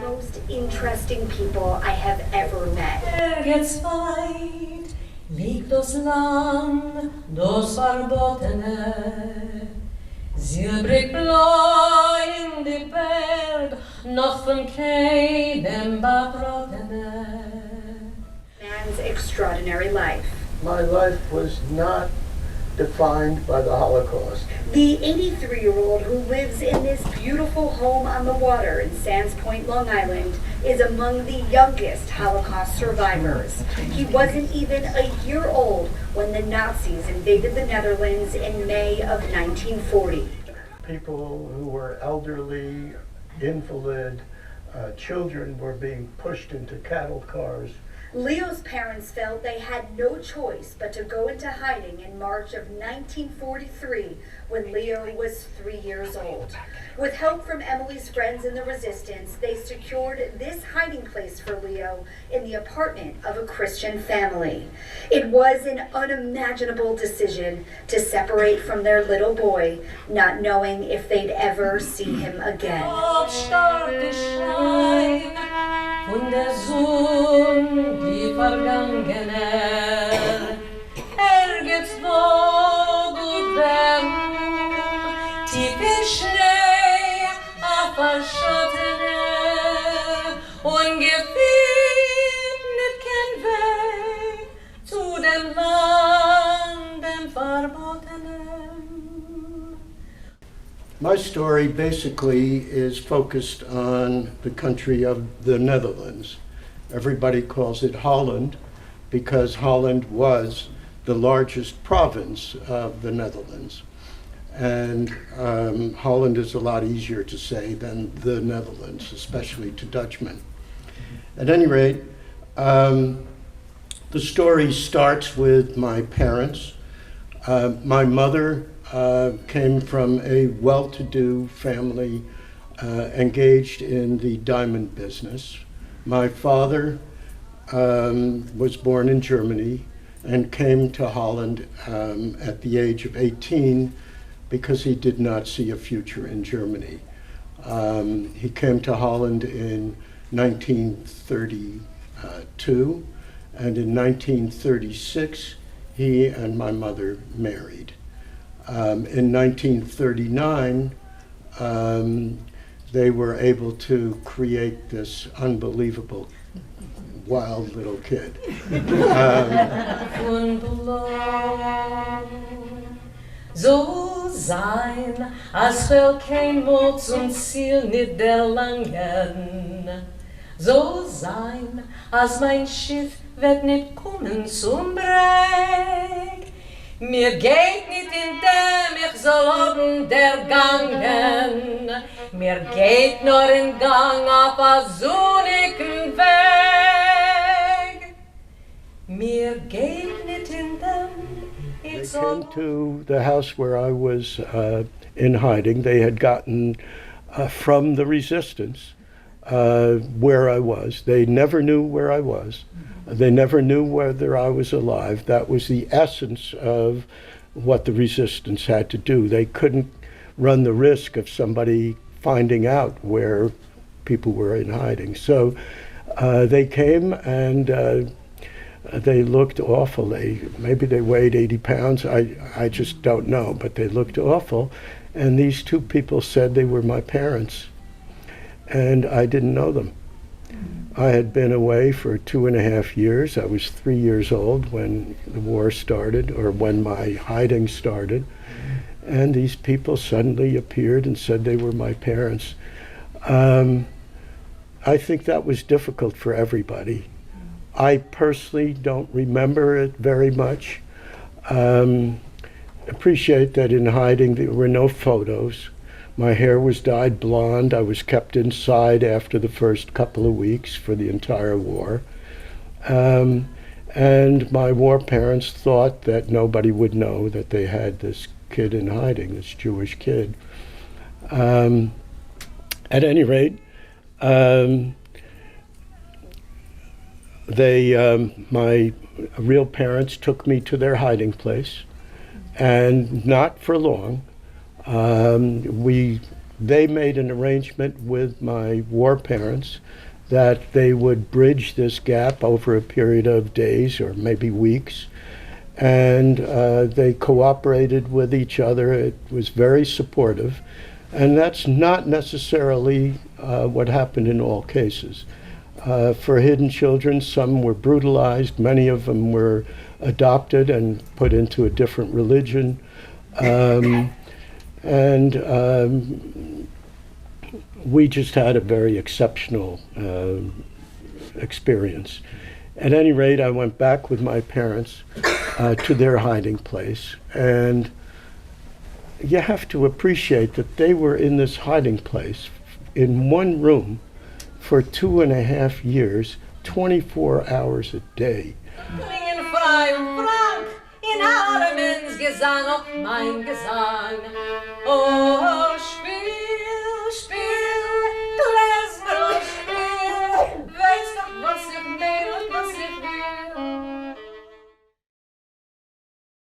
most interesting people I have ever met. Ergens weit liegt das Land, das Verbotene. Silbrig blau in die Berg, noch von keinem Betroffene. Man's extraordinary life. My life was not defined by the Holocaust. The 83-year-old who lives in this beautiful home on the water in Sands Point, Long Island, is among the youngest Holocaust survivors. He wasn't even a year old when the Nazis invaded the Netherlands in May of 1940. People who were elderly, invalid, children were being pushed into cattle cars. Leo's parents felt they had no choice but to go into hiding in March of 1943 when Leo was 3 years old. With help from Emily's friends in the resistance, they secured this hiding place for Leo in the apartment of a Christian family. It was an unimaginable decision to separate from their little boy, not knowing if they'd ever see him again. Von der Sonne, die Vergangene, geht's wo gut werden, tief in Schnee, auf verschottene, ungefühlt nicht kein Weg zu dem Land, dem Verbotenen. My story basically is focused on the country of the Netherlands. Everybody calls it Holland because Holland was the largest province of the Netherlands. And Holland is a lot easier to say than the Netherlands, especially to Dutchmen. At any rate, the story starts with my parents. My mother came from a well-to-do family engaged in the diamond business. My father was born in Germany and came to Holland at the age of 18 because he did not see a future in Germany. He came to Holland in 1932, and in 1936 he and my mother married. In 1939, they were able to create this unbelievable, wild little kid. So sein, als will kein Mut zum Ziel nicht erlangen. So sein, als mein Schiff wird nicht kommen zum Breg. Mir geht nicht in dem ich soll oben der Gangen. Mir geht nur in Gang auf a sonnigen Weg. Mir geht nicht in dem They came to the house where I was in hiding. They had gotten from the resistance where I was. They never knew where I was. They never knew whether I was alive. That was the essence of what the resistance had to do. They couldn't run the risk of somebody finding out where people were in hiding. So they came and they looked awful. Maybe they weighed 80 pounds. I just don't know, but they looked awful. And these two people said they were my parents, and I didn't know them. I had been away for 2.5 years. I was 3 years old when the war started, or when my hiding started. And these people suddenly appeared and said they were my parents. I think that was difficult for everybody. I personally don't remember it very much. Appreciate that in hiding there were no photos. My hair was dyed blonde. I was kept inside after the first couple of weeks for the entire war. And my war parents thought that nobody would know that they had this kid in hiding, this Jewish kid. At any rate, my real parents took me to their hiding place, and not for long. They made an arrangement with my war parents that they would bridge this gap over a period of days or maybe weeks, and they cooperated with each other. It was very supportive, and that's not necessarily what happened in all cases. For hidden children, some were brutalized, many of them were adopted and put into a different religion. We just had a very exceptional experience. At any rate, I went back with my parents to their hiding place, and you have to appreciate that they were in this hiding place in one room for 2.5 years, 24 hours a day. Klingen fein Frank in Harlemens Gesang, auch mein Gesang. Oh,